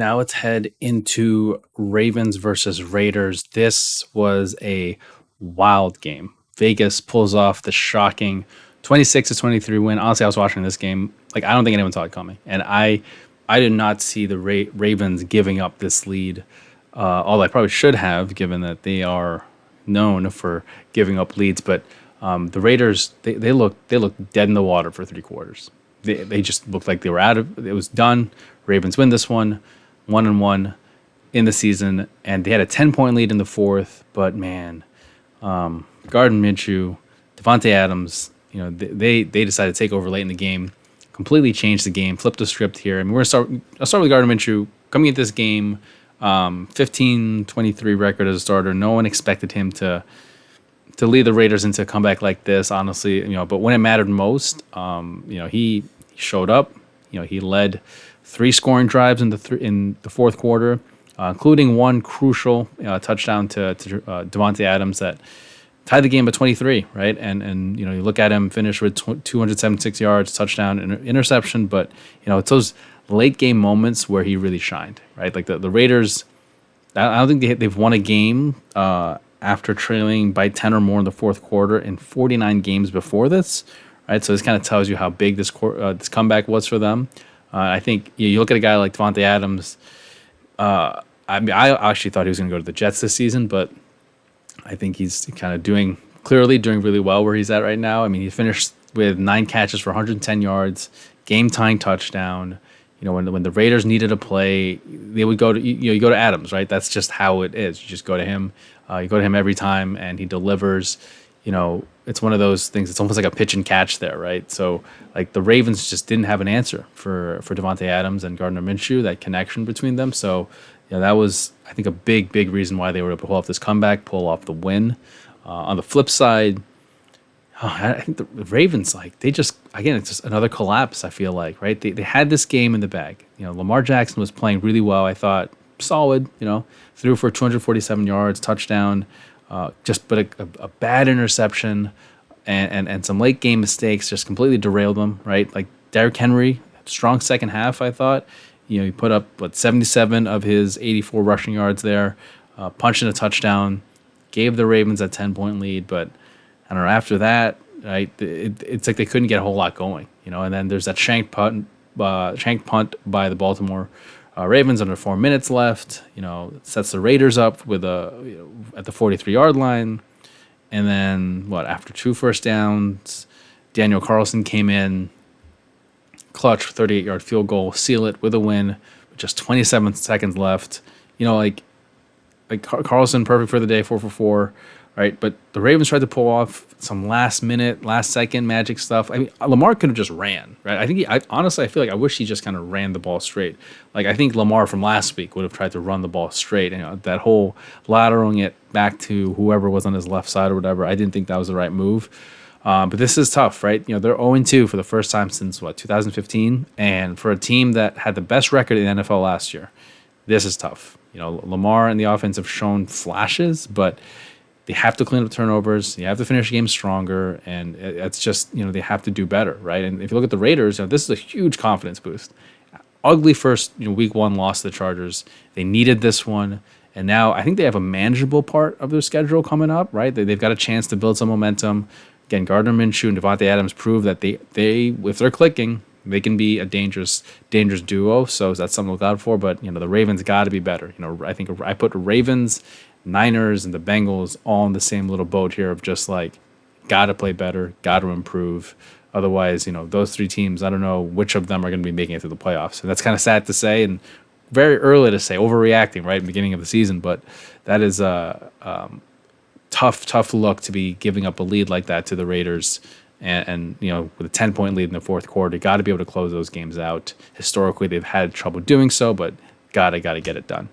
Now let's head into Ravens versus Raiders. This was a wild game. Vegas pulls off the shocking 26-23 win. Honestly, I was watching this game. Like, I don't think anyone saw it coming. And I did not see the Ravens giving up this lead. Although I probably should have, given that they are known for giving up leads. But the Raiders, they looked dead in the water for three quarters. They just looked like they were out of it. Was done. Ravens win this one, 1-1 in the season, and they had a 10-point lead in the fourth. But man, Gardner Minshew, Davante Adams, they decided to take over late in the game, completely changed the game, flipped the script here. I mean, I'll start with Gardner Minshew coming into this game, 15-23 record as a starter. No one expected him to lead the Raiders into a comeback like this, honestly. But when it mattered most, he showed up. He led three scoring drives in the fourth quarter, including one crucial touchdown to Davante Adams that tied the game at 23, right? And you look at him finish with 276 yards, touchdown, and interception. But it's those late game moments where he really shined, right? Like the Raiders, I don't think they've won a game after trailing by 10 or more in the fourth quarter in 49 games before this, right? So this kind of tells you how big this comeback was for them. I think you look at a guy like Davante Adams. I actually thought he was going to go to the Jets this season, but I think he's kind of doing really well where he's at right now. I mean, he finished with 9 catches for 110 yards, game-tying touchdown. When the Raiders needed a play, they would go to you go to Adams, right? That's just how it is. You just go to him. You go to him every time, and he delivers. It's one of those things. It's almost like a pitch and catch there, right? So, like the Ravens just didn't have an answer for Davante Adams and Gardner Minshew, that connection between them. So, that was, I think, a big reason why they were able to pull off this comeback, pull off the win. On the flip side, I think the Ravens, they just, again, it's just another collapse, I feel like, right? They had this game in the bag. Lamar Jackson was playing really well, I thought. Solid, threw for 247 yards, touchdown, but a bad interception and some late game mistakes just completely derailed them, right? Like Derrick Henry, strong second half, I thought. He put up 77 of his 84 rushing yards there, punched in a touchdown, gave the Ravens a 10-point lead. But I don't know, after that, right, it's like they couldn't get a whole lot going, And then there's that shanked punt by the Baltimore Ravens under 4 minutes left. Sets the Raiders up with at the 43-yard line. And then after 2 first downs, Daniel Carlson came in, clutch 38-yard field goal, seal it with a win with just 27 seconds left. Like Carlson, perfect for the day, 4 for 4, right? But the Ravens tried to pull off some last second magic stuff. I mean, Lamar could have just ran, right? I think honestly, I feel like I wish he just kind of ran the ball straight. Like I think Lamar from last week would have tried to run the ball straight. That whole lateraling it back to whoever was on his left side or whatever, I didn't think that was the right move. But this is tough, right? They're 0-2 for the first time since 2015, and for a team that had the best record in the NFL last year, this is tough. Lamar and the offense have shown flashes, but they have to clean up turnovers. You have to finish games stronger, and it's just they have to do better, right? And if you look at the Raiders, this is a huge confidence boost. Ugly first week 1 loss to the Chargers. They needed this one, and now I think they have a manageable part of their schedule coming up, right? They've got a chance to build some momentum. Again, Gardner Minshew and Davante Adams prove that they if they're clicking, they can be a dangerous duo. So that's something to look out for. But the Ravens got to be better. I think I put Ravens, Niners, and the Bengals all in the same little boat here of just got to play better, got to improve. Otherwise, those 3 teams, I don't know which of them are going to be making it through the playoffs. And that's kind of sad to say and very early to say, overreacting, right, beginning of the season. But that is tough look to be giving up a lead like that to the Raiders. And with a 10-point lead in the fourth quarter, got to be able to close those games out. Historically, they've had trouble doing so, but gotta get it done.